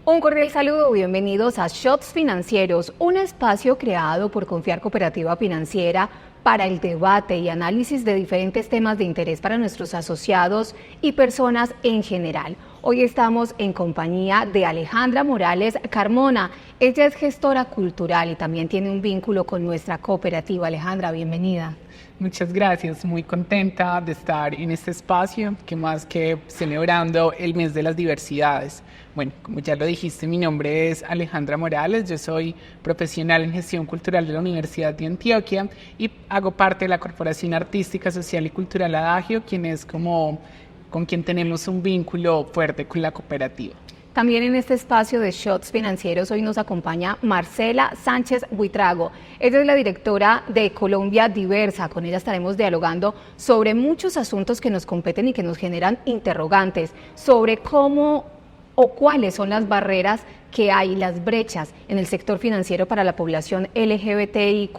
Un cordial saludo, bienvenidos a Shots Financieros, un espacio creado por Confiar Cooperativa Financiera para el debate y análisis de diferentes temas de interés para nuestros asociados y personas en general. Hoy estamos en compañía de Alejandra Morales Carmona. Ella es gestora cultural y también tiene un vínculo con nuestra cooperativa. Alejandra, bienvenida. Muchas gracias, muy contenta de estar en este espacio, que más que celebrando el mes de las diversidades. Bueno, como ya lo dijiste, mi nombre es Alejandra Morales, yo soy profesional en gestión cultural de la Universidad de Antioquia y hago parte de la Corporación Artística, Social y Cultural Adagio, con quien tenemos un vínculo fuerte con la cooperativa. También en este espacio de Shots Financieros hoy nos acompaña Marcela Sánchez Buitrago. Ella es la directora de Colombia Diversa. Con ella estaremos dialogando sobre muchos asuntos que nos competen y que nos generan interrogantes sobre cómo o cuáles son las barreras que hay, las brechas en el sector financiero para la población LGBTIQ+.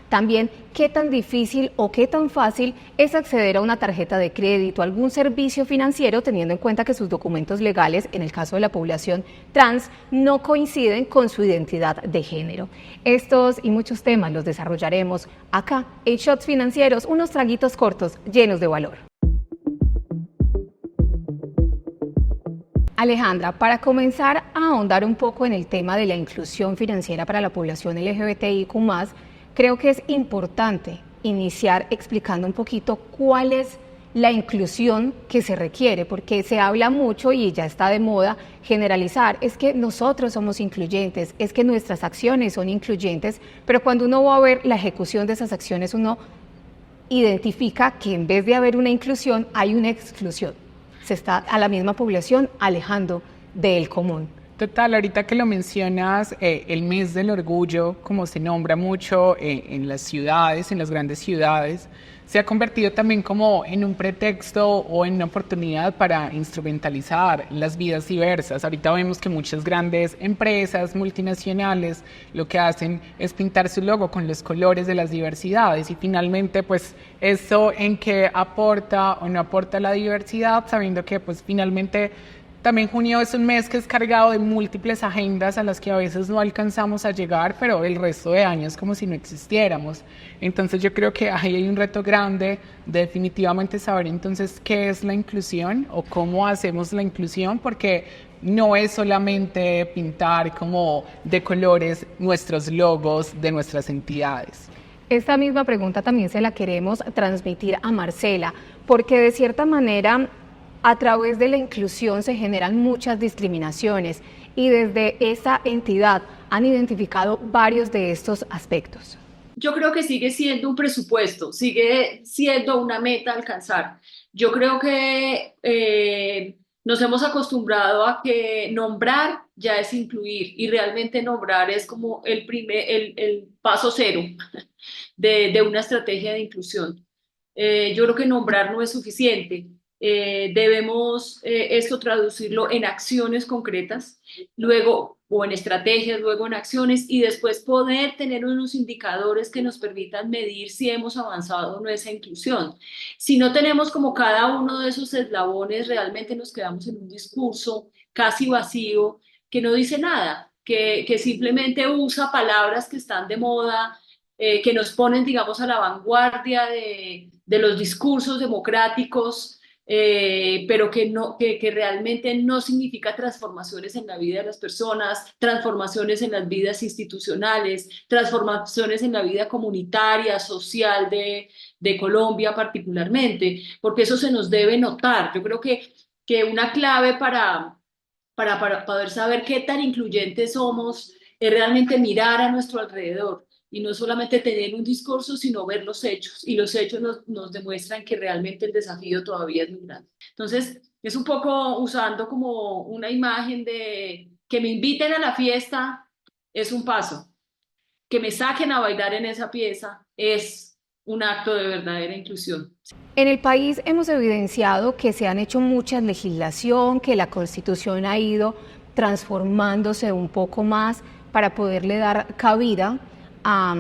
También, qué tan difícil o qué tan fácil es acceder a una tarjeta de crédito, algún servicio financiero, teniendo en cuenta que sus documentos legales, en el caso de la población trans, no coinciden con su identidad de género. Estos y muchos temas los desarrollaremos acá en Shots Financieros, unos traguitos cortos llenos de valor. Alejandra, para comenzar a ahondar un poco en el tema de la inclusión financiera para la población LGBTIQ+, creo que es importante iniciar explicando un poquito cuál es la inclusión que se requiere, porque se habla mucho y ya está de moda generalizar, es que nosotros somos incluyentes, es que nuestras acciones son incluyentes, pero cuando uno va a ver la ejecución de esas acciones, uno identifica que en vez de haber una inclusión, hay una exclusión. Se está a la misma población alejando del común. Total, ahorita que lo mencionas, el mes del orgullo, como se nombra mucho en las ciudades, en las grandes ciudades, se ha convertido también como en un pretexto o en una oportunidad para instrumentalizar las vidas diversas. Ahorita vemos que muchas grandes empresas multinacionales lo que hacen es pintar su logo con los colores de las diversidades y finalmente pues eso en qué aporta o no aporta la diversidad, sabiendo que pues finalmente también junio es un mes que es cargado de múltiples agendas a las que a veces no alcanzamos a llegar, pero el resto de años como si no existiéramos. Entonces yo creo que ahí hay un reto grande de definitivamente saber entonces qué es la inclusión o cómo hacemos la inclusión, porque no es solamente pintar como de colores nuestros logos de nuestras entidades. Esta misma pregunta también se la queremos transmitir a Marcela, porque de cierta manera a través de la inclusión se generan muchas discriminaciones y desde esa entidad han identificado varios de estos aspectos. Yo creo que sigue siendo un presupuesto, sigue siendo una meta a alcanzar. Yo creo que nos hemos acostumbrado a que nombrar ya es incluir y realmente nombrar es como el paso cero de una estrategia de inclusión. Yo creo que nombrar no es suficiente. Debemos esto traducirlo en acciones concretas, luego o en estrategias, luego en acciones y después poder tener unos indicadores que nos permitan medir si hemos avanzado o no esa inclusión. Si no tenemos como cada uno de esos eslabones, realmente nos quedamos en un discurso casi vacío que no dice nada, que simplemente usa palabras que están de moda, que nos ponen, digamos, a la vanguardia de los discursos democráticos, pero que realmente no significa transformaciones en la vida de las personas, transformaciones en las vidas institucionales, transformaciones en la vida comunitaria, social de Colombia particularmente, porque eso se nos debe notar. Yo creo que una clave para poder saber qué tan incluyentes somos es realmente mirar a nuestro alrededor y no solamente tener un discurso, sino ver los hechos. Y los hechos nos demuestran que realmente el desafío todavía es muy grande. Entonces, es un poco usando como una imagen de que me inviten a la fiesta es un paso. Que me saquen a bailar en esa pieza es un acto de verdadera inclusión. En el país hemos evidenciado que se han hecho muchas legislación, que la Constitución ha ido transformándose un poco más para poderle dar cabida a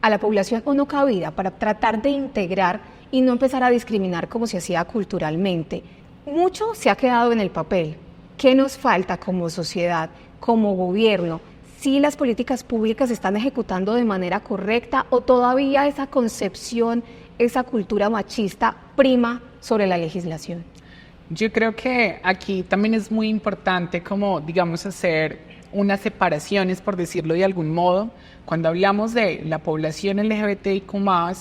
la población, o no cabida, para tratar de integrar y no empezar a discriminar como se hacía culturalmente. Mucho se ha quedado en el papel, ¿qué nos falta como sociedad, como gobierno? ¿Si las políticas públicas se están ejecutando de manera correcta o todavía esa concepción, esa cultura machista prima sobre la legislación? Yo creo que aquí también es muy importante como, digamos, hacer unas separaciones, por decirlo de algún modo. Cuando hablamos de la población LGBTIQ+,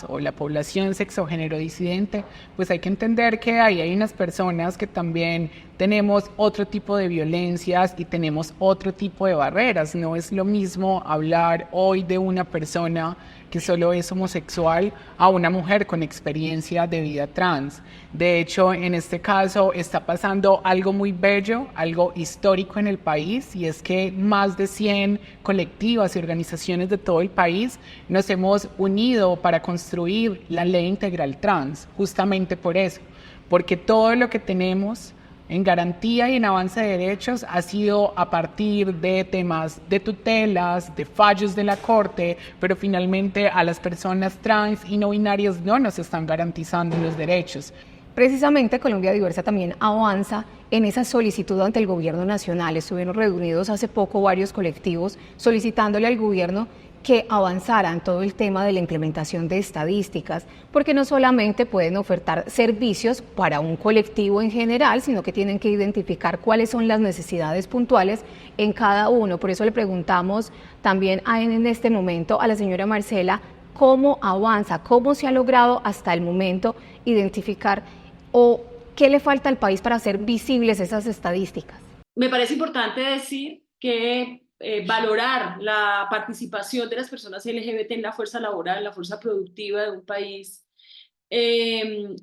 o la población sexogénero disidente, pues hay que entender que ahí hay unas personas que también tenemos otro tipo de violencias y tenemos otro tipo de barreras. No es lo mismo hablar hoy de una persona que solo es homosexual a una mujer con experiencia de vida trans. De hecho, en este caso está pasando algo muy bello, algo histórico en el país, y es que más de 100 colectivas y organizaciones de todo el país nos hemos unido para construir la ley integral trans, justamente por eso, porque todo lo que tenemos en garantía y en avance de derechos ha sido a partir de temas de tutelas, de fallos de la Corte, pero finalmente a las personas trans y no binarias no nos están garantizando los derechos. Precisamente Colombia Diversa también avanza en esa solicitud ante el gobierno nacional. Estuvieron reunidos hace poco varios colectivos solicitándole al gobierno que avanzara en todo el tema de la implementación de estadísticas, porque no solamente pueden ofertar servicios para un colectivo en general, sino que tienen que identificar cuáles son las necesidades puntuales en cada uno. Por eso le preguntamos también en este momento a la señora Marcela cómo avanza, cómo se ha logrado hasta el momento identificar o qué le falta al país para hacer visibles esas estadísticas. Me parece importante decir que valorar la participación de las personas LGBT en la fuerza laboral, en la fuerza productiva de un país,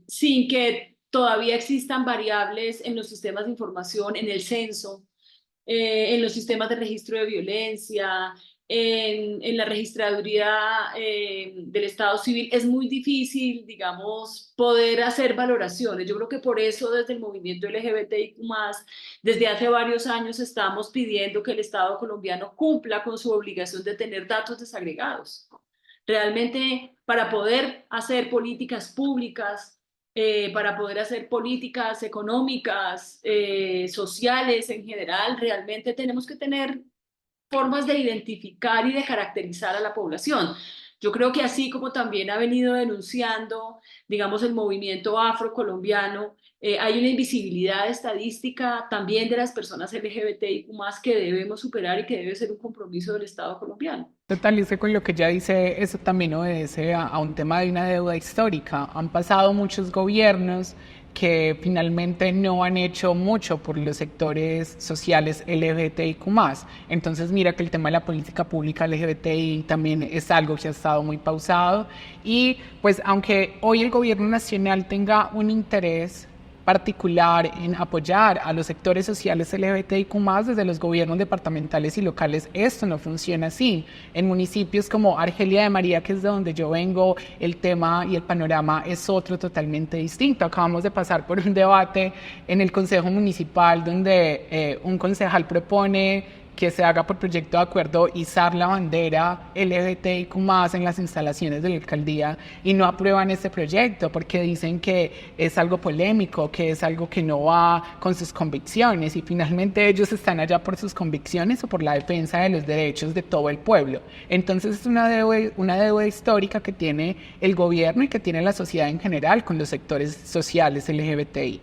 sin que todavía existan variables en los sistemas de información, en el censo, en los sistemas de registro de violencia, en la registraduría del Estado civil, es muy difícil, digamos, poder hacer valoraciones. Yo creo que por eso desde el movimiento LGBTIQ+, desde hace varios años estamos pidiendo que el Estado colombiano cumpla con su obligación de tener datos desagregados. Realmente, para poder hacer políticas públicas, para poder hacer políticas económicas, sociales en general, realmente tenemos que tener formas de identificar y de caracterizar a la población. Yo creo que así como también ha venido denunciando, digamos, el movimiento afrocolombiano, hay una invisibilidad estadística también de las personas LGBTIQ+, que debemos superar y que debe ser un compromiso del Estado colombiano. Total, y con lo que ya dice, eso también obedece a un tema de una deuda histórica. Han pasado muchos gobiernos que finalmente no han hecho mucho por los sectores sociales LGBTIQ+. Entonces mira que el tema de la política pública LGBTI también es algo que ha estado muy pausado, y pues aunque hoy el gobierno nacional tenga un interés particular en apoyar a los sectores sociales LGBTIQ+, desde los gobiernos departamentales y locales, esto no funciona así. En municipios como Argelia de María, que es de donde yo vengo, el tema y el panorama es otro totalmente distinto. Acabamos de pasar por un debate en el Consejo Municipal donde un concejal propone que se haga por proyecto de acuerdo izar la bandera LGBTIQ+ en las instalaciones de la alcaldía, y no aprueban este proyecto porque dicen que es algo polémico, que es algo que no va con sus convicciones, y finalmente ellos están allá por sus convicciones o por la defensa de los derechos de todo el pueblo. Entonces es una deuda histórica que tiene el gobierno y que tiene la sociedad en general con los sectores sociales LGBTI.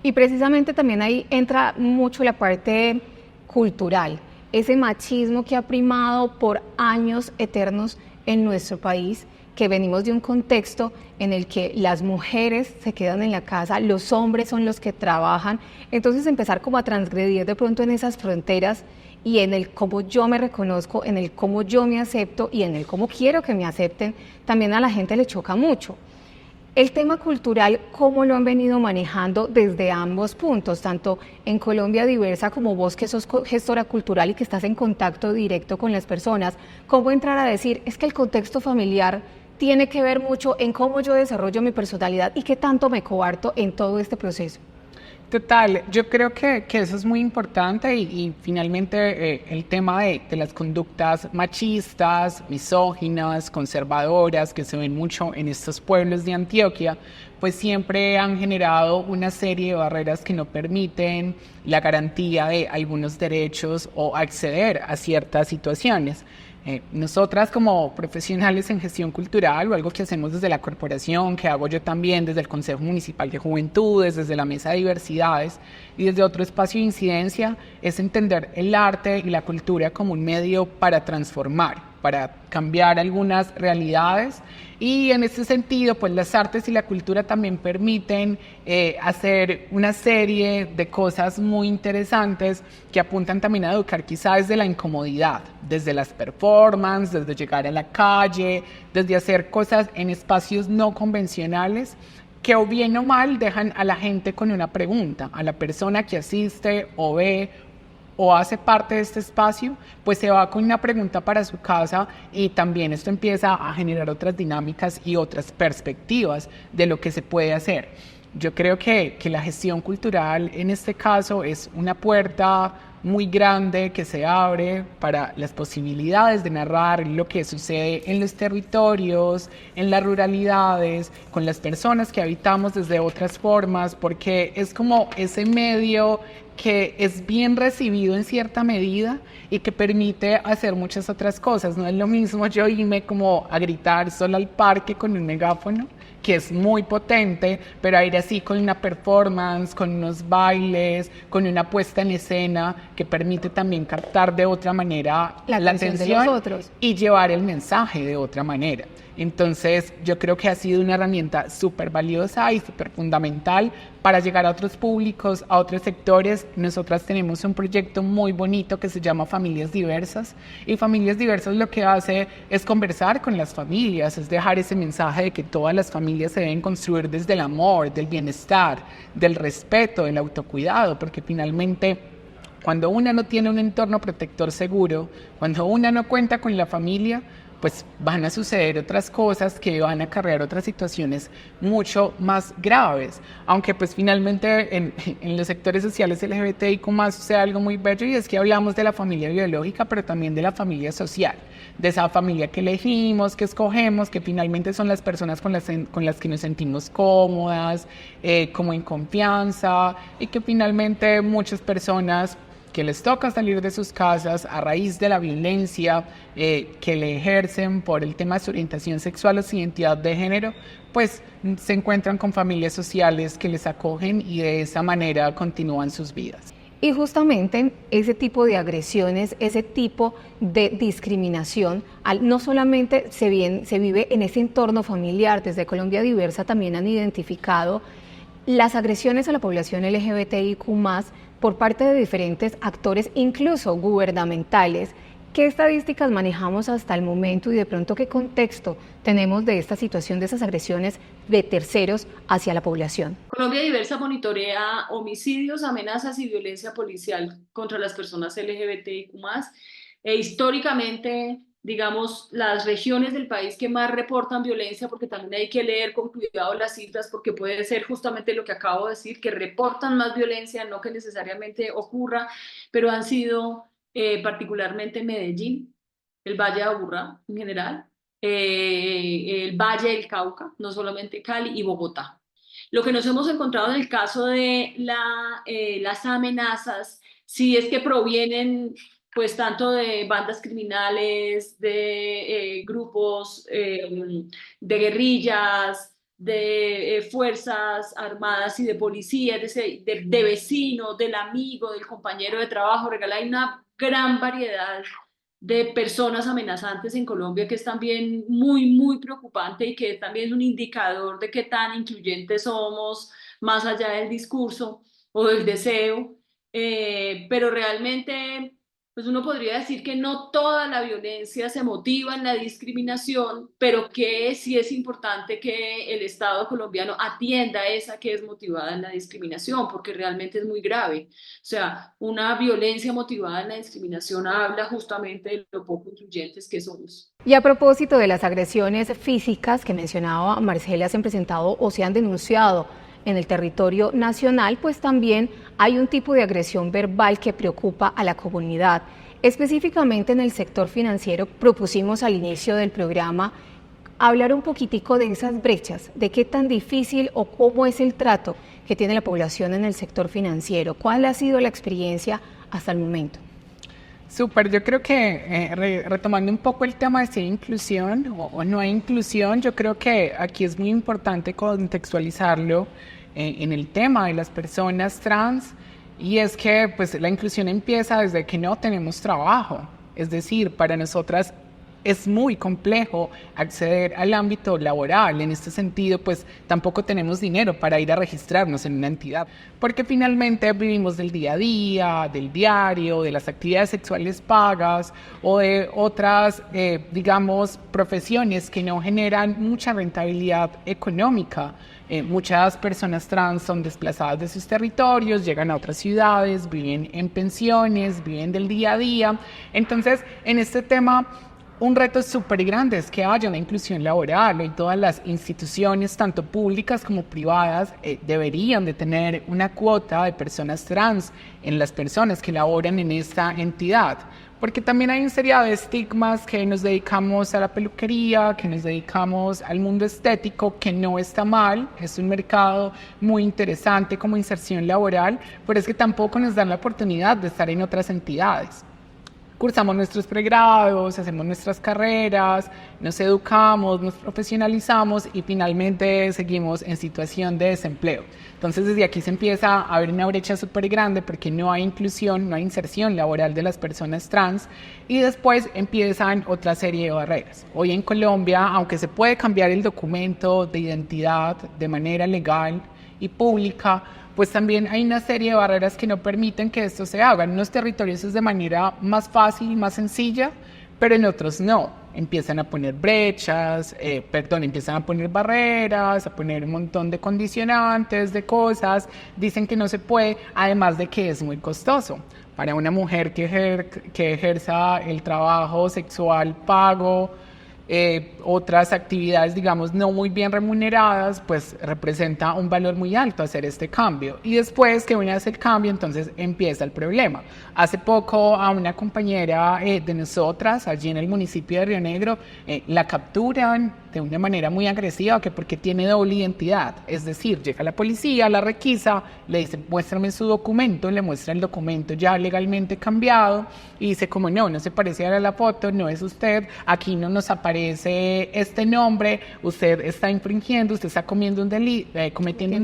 Y precisamente también ahí entra mucho la parte cultural, ese machismo que ha primado por años eternos en nuestro país, que venimos de un contexto en el que las mujeres se quedan en la casa, los hombres son los que trabajan. Entonces empezar como a transgredir de pronto en esas fronteras y en el cómo yo me reconozco, en el cómo yo me acepto y en el cómo quiero que me acepten, también a la gente le choca mucho. El tema cultural, ¿cómo lo han venido manejando desde ambos puntos, tanto en Colombia Diversa como vos que sos gestora cultural y que estás en contacto directo con las personas? ¿Cómo entrar a decir, es que el contexto familiar tiene que ver mucho en cómo yo desarrollo mi personalidad y qué tanto me coarto en todo este proceso? Total, yo creo que eso es muy importante, y finalmente el tema de las conductas machistas, misóginas, conservadoras que se ven mucho en estos pueblos de Antioquia, pues siempre han generado una serie de barreras que no permiten la garantía de algunos derechos o acceder a ciertas situaciones. Nosotras como profesionales en gestión cultural, o algo que hacemos desde la corporación, que hago yo también desde el Consejo Municipal de Juventudes, desde la Mesa de Diversidades y desde otro espacio de incidencia, es entender el arte y la cultura como un medio para transformar, para cambiar algunas realidades, y en ese sentido pues las artes y la cultura también permiten hacer una serie de cosas muy interesantes que apuntan también a educar quizá desde la incomodidad, desde las performances, desde llegar a la calle, desde hacer cosas en espacios no convencionales que o bien o mal dejan a la gente con una pregunta, a la persona que asiste o ve o hace parte de este espacio, pues se va con una pregunta para su casa, y también esto empieza a generar otras dinámicas y otras perspectivas de lo que se puede hacer. Yo creo que la gestión cultural en este caso es una puerta muy grande que se abre para las posibilidades de narrar lo que sucede en los territorios, en las ruralidades, con las personas que habitamos desde otras formas, porque es como ese medio que es bien recibido en cierta medida y que permite hacer muchas otras cosas. No es lo mismo yo irme como a gritar solo al parque con un megáfono, que es muy potente, pero a ir así con una performance, con unos bailes, con una puesta en escena que permite también captar de otra manera la atención de los otros y llevar el mensaje de otra manera. Entonces yo creo que ha sido una herramienta súper valiosa y súper fundamental para llegar a otros públicos, a otros sectores. Nosotras tenemos un proyecto muy bonito que se llama Familias Diversas, y Familias Diversas lo que hace es conversar con las familias, es dejar ese mensaje de que todas las familias se deben construir desde el amor, del bienestar, del respeto, del autocuidado, porque finalmente cuando una no tiene un entorno protector seguro, cuando una no cuenta con la familia, pues van a suceder otras cosas que van a acarrear otras situaciones mucho más graves. Aunque pues finalmente en los sectores sociales LGBTIQ+ sucede algo muy bello, y es que hablamos de la familia biológica, pero también de la familia social, de esa familia que elegimos, que escogemos, que finalmente son las personas con las que nos sentimos cómodas, como en confianza, y que finalmente muchas personas que les toca salir de sus casas a raíz de la violencia que le ejercen por el tema de su orientación sexual o su identidad de género, pues se encuentran con familias sociales que les acogen y de esa manera continúan sus vidas. Y justamente ese tipo de agresiones, ese tipo de discriminación, no solamente se vive en ese entorno familiar. Desde Colombia Diversa también han identificado las agresiones a la población LGBTIQ+ por parte de diferentes actores, incluso gubernamentales. ¿Qué estadísticas manejamos hasta el momento y de pronto qué contexto tenemos de esta situación, de esas agresiones de terceros hacia la población? Colombia Diversa monitorea homicidios, amenazas y violencia policial contra las personas LGBTIQ+. Históricamente, digamos, las regiones del país que más reportan violencia, porque también hay que leer con cuidado las cifras, porque puede ser justamente lo que acabo de decir, que reportan más violencia, no que necesariamente ocurra, pero han sido particularmente Medellín, el Valle de Aburrá en general, el Valle del Cauca, no solamente Cali, y Bogotá. Lo que nos hemos encontrado en el caso de las amenazas, sí es que provienen pues tanto de bandas criminales, de grupos de guerrillas, de fuerzas armadas y de policía, de vecinos, del amigo, del compañero de trabajo. Hay una gran variedad de personas amenazantes en Colombia, que es también muy, muy preocupante y que también es un indicador de qué tan incluyentes somos, más allá del discurso o del deseo. Pero realmente pues uno podría decir que no toda la violencia se motiva en la discriminación, pero que sí es importante que el Estado colombiano atienda esa que es motivada en la discriminación, porque realmente es muy grave. O sea, una violencia motivada en la discriminación habla justamente de lo poco incluyentes que somos. Y a propósito de las agresiones físicas que mencionaba Marcela, se han presentado o se han denunciado en el territorio nacional, pues también hay un tipo de agresión verbal que preocupa a la comunidad. Específicamente en el sector financiero, propusimos al inicio del programa hablar un poquitico de esas brechas, de qué tan difícil o cómo es el trato que tiene la población en el sector financiero. ¿Cuál ha sido la experiencia hasta el momento? Súper, yo creo que retomando un poco el tema de si hay inclusión o no hay inclusión, yo creo que aquí es muy importante contextualizarlo en el tema de las personas trans, y es que pues la inclusión empieza desde que no tenemos trabajo. Es decir, para nosotras es muy complejo acceder al ámbito laboral. En este sentido, pues tampoco tenemos dinero para ir a registrarnos en una entidad, porque finalmente vivimos del día a día, del diario, de las actividades sexuales pagas o de otras, digamos, profesiones que no generan mucha rentabilidad económica. Muchas personas trans son desplazadas de sus territorios, llegan a otras ciudades, viven en pensiones, viven del día a día. Entonces, en este tema, un reto súper grande es que haya una inclusión laboral. Hoy todas las instituciones, tanto públicas como privadas, deberían de tener una cuota de personas trans en las personas que laboran en esta entidad. Porque también hay una serie de estigmas que nos dedicamos a la peluquería, que nos dedicamos al mundo estético, que no está mal, es un mercado muy interesante como inserción laboral, pero es que tampoco nos dan la oportunidad de estar en otras entidades. Cursamos nuestros pregrados, hacemos nuestras carreras, nos educamos, nos profesionalizamos y finalmente seguimos en situación de desempleo. Entonces desde aquí se empieza a ver una brecha súper grande porque no hay inclusión, no hay inserción laboral de las personas trans, y después empiezan otra serie de barreras. Hoy en Colombia, aunque se puede cambiar el documento de identidad de manera legal y pública, pues también hay una serie de barreras que no permiten que esto se haga. En unos territorios es de manera más fácil, más sencilla, pero en otros no. Empiezan a poner brechas, empiezan a poner barreras, a poner un montón de condicionantes, de cosas. Dicen que no se puede, además de que es muy costoso. Para una mujer que ejerza el trabajo sexual pago, otras actividades, digamos, no muy bien remuneradas, pues representa un valor muy alto hacer este cambio. Y después que uno hace el cambio, entonces empieza el problema. Hace poco a una compañera de nosotras, allí en el municipio de Río Negro, la capturan de una manera muy agresiva, que porque tiene doble identidad. Es decir, llega la policía, la requisa, le dice, muéstrame su documento, le muestra el documento ya legalmente cambiado, y dice, como no se parece a la foto, no es usted, aquí no nos aparece este nombre, usted está infringiendo, usted está cometiendo un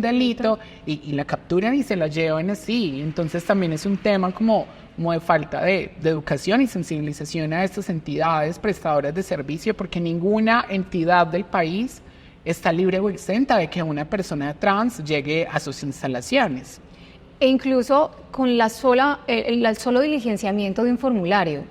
delito, y la capturan y se la llevan así. Entonces también es un tema como de falta de educación y sensibilización a estas entidades prestadoras de servicio, porque ninguna entidad del país está libre o exenta de que una persona trans llegue a sus instalaciones. E incluso con el solo diligenciamiento de un formulario.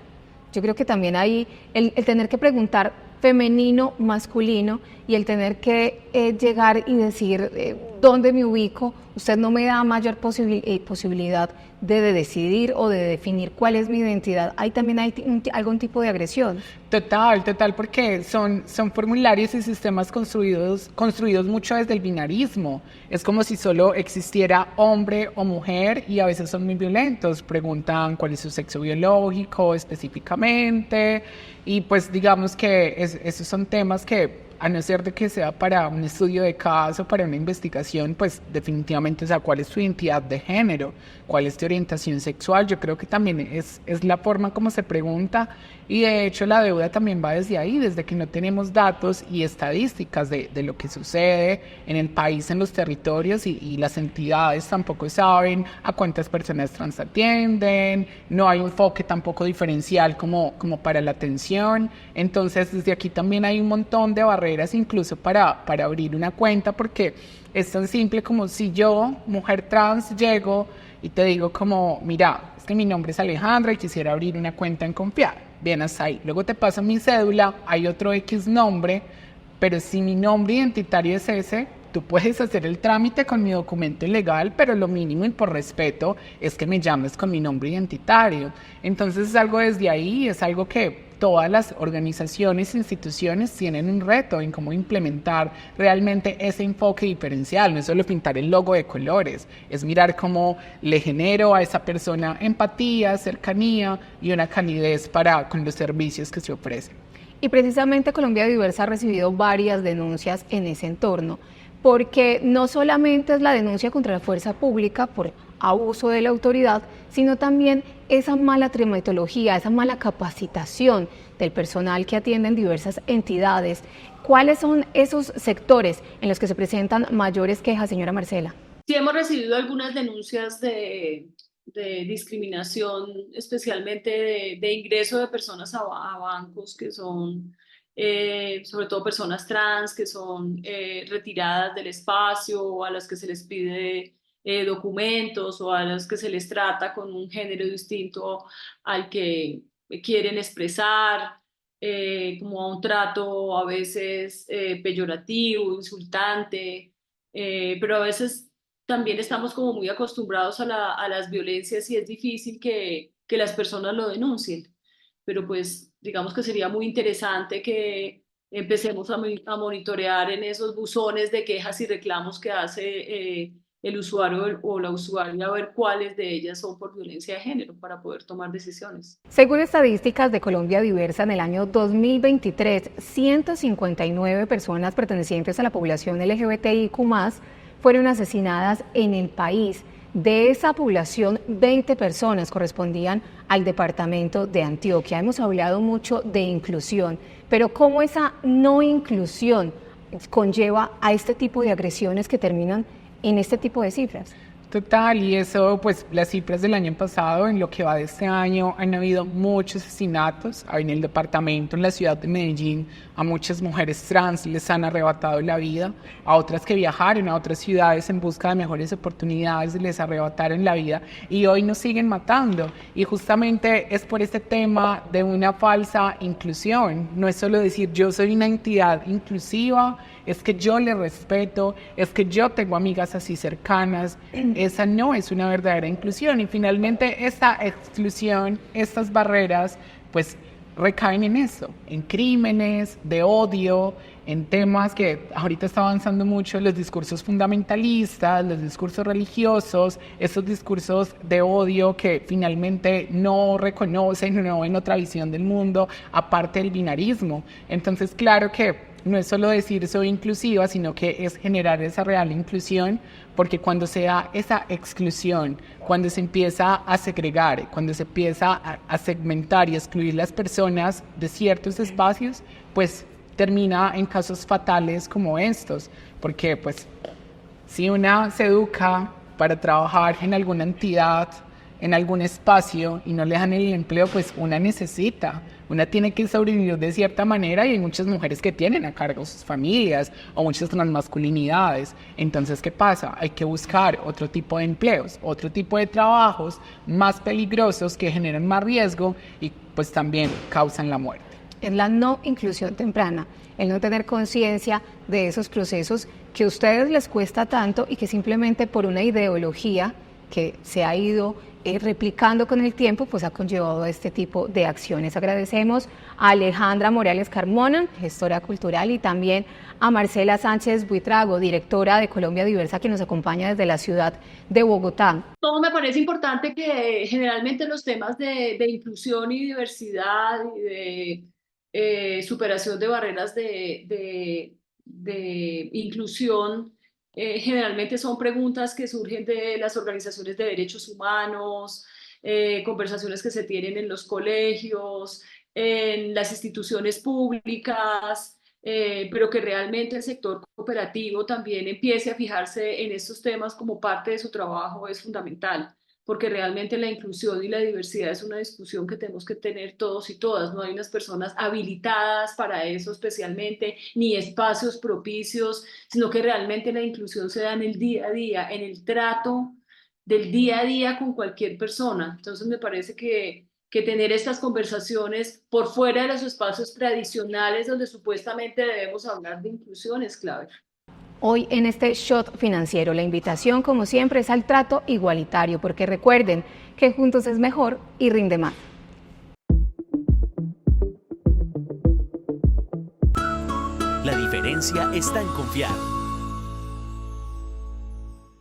Yo creo que también hay el tener que preguntar femenino, masculino, y el tener que llegar y decir dónde me ubico, usted no me da mayor posibilidad de decidir o de definir cuál es mi identidad. Ahí también hay algún tipo de agresión. Total, porque son formularios y sistemas construidos mucho desde el binarismo. Es como si solo existiera hombre o mujer, y a veces son muy violentos. Preguntan cuál es su sexo biológico específicamente, y pues digamos que esos son temas que, a no ser de que sea para un estudio de caso, para una investigación, pues definitivamente, o sea, cuál es tu identidad de género, cuál es tu orientación sexual, yo creo que también es la forma como se pregunta, y de hecho la deuda también va desde ahí, desde que no tenemos datos y estadísticas de lo que sucede en el país, en los territorios, y las entidades tampoco saben a cuántas personas trans atienden, no hay un enfoque tampoco diferencial como para la atención. Entonces desde aquí también hay un montón de barreras, incluso para abrir una cuenta, porque es tan simple como si yo, mujer trans, llego y te digo como, mira, es que mi nombre es Alejandra y quisiera abrir una cuenta en Confiar. Bien, hasta ahí. Luego te paso mi cédula, hay otro X nombre, pero si mi nombre identitario es ese, tú puedes hacer el trámite con mi documento legal, pero lo mínimo y por respeto es que me llames con mi nombre identitario. Entonces es algo desde ahí, es algo que todas las organizaciones e instituciones tienen un reto en cómo implementar realmente ese enfoque diferencial. No es solo pintar el logo de colores, es mirar cómo le genero a esa persona empatía, cercanía y una calidez con los servicios que se ofrecen. Y precisamente Colombia Diversa ha recibido varias denuncias en ese entorno, porque no solamente es la denuncia contra la fuerza pública por abuso de la autoridad, sino también esa mala trimetología, esa mala capacitación del personal que atiende en diversas entidades. ¿Cuáles son esos sectores en los que se presentan mayores quejas, señora Marcela? Sí, hemos recibido algunas denuncias de discriminación, especialmente de ingreso de personas a bancos que son, sobre todo personas trans, que son retiradas del espacio, o a las que se les pide documentos, o a las que se les trata con un género distinto al que quieren expresar, como a un trato a veces peyorativo, insultante, pero a veces también estamos como muy acostumbrados a las violencias y es difícil que las personas lo denuncien. Pero pues digamos que sería muy interesante que empecemos a monitorear en esos buzones de quejas y reclamos que hace el usuario o la usuaria, a ver cuáles de ellas son por violencia de género para poder tomar decisiones. Según estadísticas de Colombia Diversa, en el año 2023, 159 personas pertenecientes a la población LGBTIQ+, fueron asesinadas en el país. De esa población, 20 personas correspondían al departamento de Antioquia. Hemos hablado mucho de inclusión, pero ¿cómo esa no inclusión conlleva a este tipo de agresiones que terminan en este tipo de cifras? Total, y eso, pues las cifras del año pasado, en lo que va de este año, han habido muchos asesinatos. En el departamento, en la ciudad de Medellín, a muchas mujeres trans les han arrebatado la vida, a otras que viajaron a otras ciudades en busca de mejores oportunidades les arrebataron la vida y hoy nos siguen matando. Y justamente es por este tema de una falsa inclusión. No es solo decir yo soy una entidad inclusiva, es que yo le respeto, es que yo tengo amigas así cercanas. Esa no es una verdadera inclusión y finalmente esta exclusión, estas barreras, pues recaen en eso, en crímenes de odio, en temas que ahorita está avanzando mucho, los discursos fundamentalistas, los discursos religiosos, esos discursos de odio que finalmente no reconocen, no ven otra visión del mundo, aparte del binarismo. Entonces, claro que no es solo decir soy inclusiva, sino que es generar esa real inclusión, porque cuando se da esa exclusión, cuando se empieza a segregar, cuando se empieza a segmentar y a excluir las personas de ciertos espacios, pues termina en casos fatales como estos, porque pues si una se educa para trabajar en alguna entidad, en algún espacio y no le dan el empleo, pues una tiene que sobrevivir de cierta manera y hay muchas mujeres que tienen a cargo sus familias o muchas transmasculinidades. Entonces, ¿qué pasa? Hay que buscar otro tipo de empleos, otro tipo de trabajos más peligrosos que generan más riesgo y pues también causan la muerte. Es la no inclusión temprana, el no tener conciencia de esos procesos que a ustedes les cuesta tanto y que simplemente por una ideología que se ha ido replicando con el tiempo, pues ha conllevado a este tipo de acciones. Agradecemos a Alejandra Morales Carmona, gestora cultural, y también a Marcela Sánchez Buitrago, directora de Colombia Diversa, que nos acompaña desde la ciudad de Bogotá. Todo me parece importante que generalmente los temas de inclusión y diversidad y de superación de barreras de inclusión generalmente son preguntas que surgen de las organizaciones de derechos humanos, conversaciones que se tienen en los colegios, en las instituciones públicas, pero que realmente el sector cooperativo también empiece a fijarse en estos temas como parte de su trabajo es fundamental, porque realmente la inclusión y la diversidad es una discusión que tenemos que tener todos y todas. No hay unas personas habilitadas para eso especialmente, ni espacios propicios, sino que realmente la inclusión se da en el día a día, en el trato del día a día con cualquier persona. Entonces me parece que tener estas conversaciones por fuera de los espacios tradicionales donde supuestamente debemos hablar de inclusión es clave. Hoy en este Shot Financiero, la invitación, como siempre, es al trato igualitario, porque recuerden que juntos es mejor y rinde más. La diferencia está en confiar.